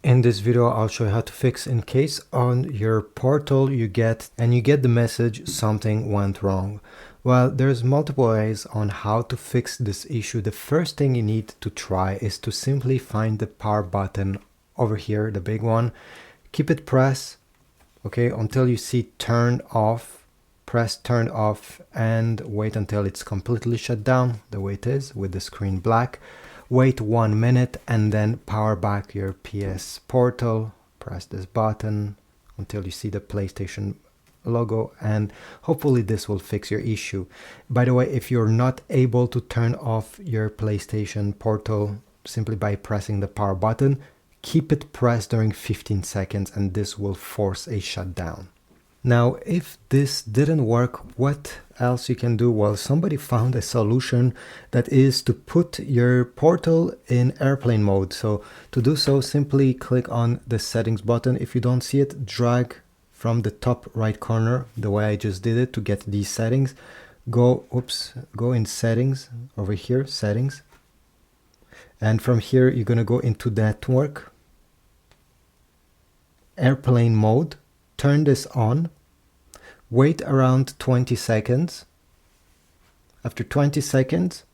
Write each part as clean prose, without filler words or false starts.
In this video, I'll show you how to fix in case on your portal you get the message something went wrong. Well, there's multiple ways on how to fix this issue. The first thing you need to try is to simply find the power button over here, the big one. Keep it pressed, okay, until you see turn off. Press turn off and wait until it's completely shut down, the way it is with the screen black. Wait 1 minute and then power back your PS Portal. Press this button until you see the PlayStation logo, and hopefully this will fix your issue. By the way, if you're not able to turn off your PlayStation Portal simply by pressing the power button, keep it pressed during 15 seconds and this will force a shutdown. Now, if this didn't work, what else you can do? Well, somebody found a solution that is to put your portal in airplane mode. So to do so, simply click on the settings button. If you don't see it, drag from the top right corner, the way I just did it to get these settings. Go in settings, over here, settings. And from here, you're gonna go into network, airplane mode. Turn this on, wait around 20 seconds. After 20 seconds,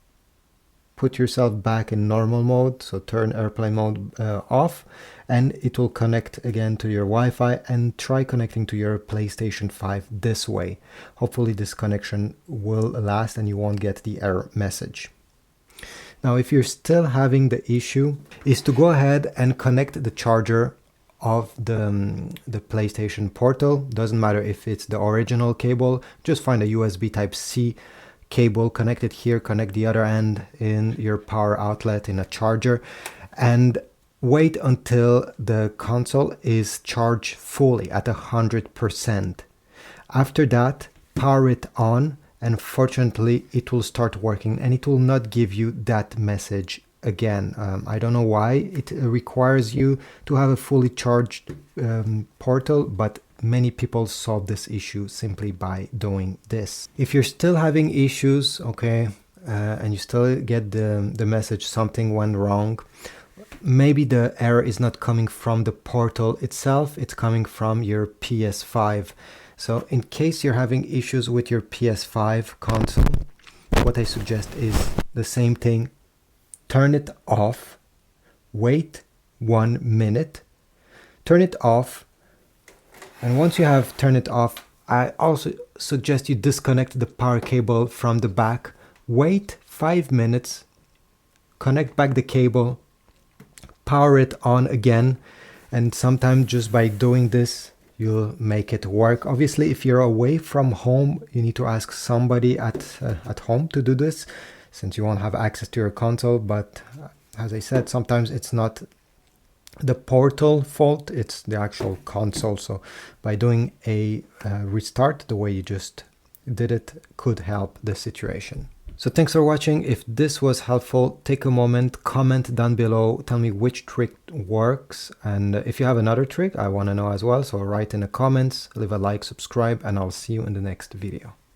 put yourself back in normal mode, so turn airplane mode off, and it will connect again to your Wi-Fi, and try connecting to your PlayStation 5 this way. Hopefully this connection will last and you won't get the error message. Now, if you're still having the issue, is to go ahead and connect the charger of the PlayStation Portal. Doesn't matter if it's the original cable, just find a USB Type-C cable, connect it here, connect the other end in your power outlet in a charger, and wait until the console is charged fully at 100%. After that, power it on, and fortunately it will start working and it will not give you that message again. I don't know why it requires you to have a fully charged portal, but many people solve this issue simply by doing this. If you're still having issues, okay, and you still get the message something went wrong, maybe the error is not coming from the portal itself, it's coming from your PS5. So in case you're having issues with your PS5 console, what I suggest is the same thing. Turn it off, wait 1 minute, turn it off, and once you have turned it off, I also suggest you disconnect the power cable from the back, wait 5 minutes, connect back the cable, power it on again, and sometimes just by doing this, you'll make it work. Obviously, if you're away from home, you need to ask somebody at home to do this, since you won't have access to your console. But as I said, sometimes it's not the portal fault, it's the actual console. So by doing a restart the way you just did it could help the situation. So thanks for watching. If this was helpful, take a moment, comment down below, tell me which trick works, and if you have another trick, I want to know as well. So write in the comments, leave a like, subscribe, and I'll see you in the next video.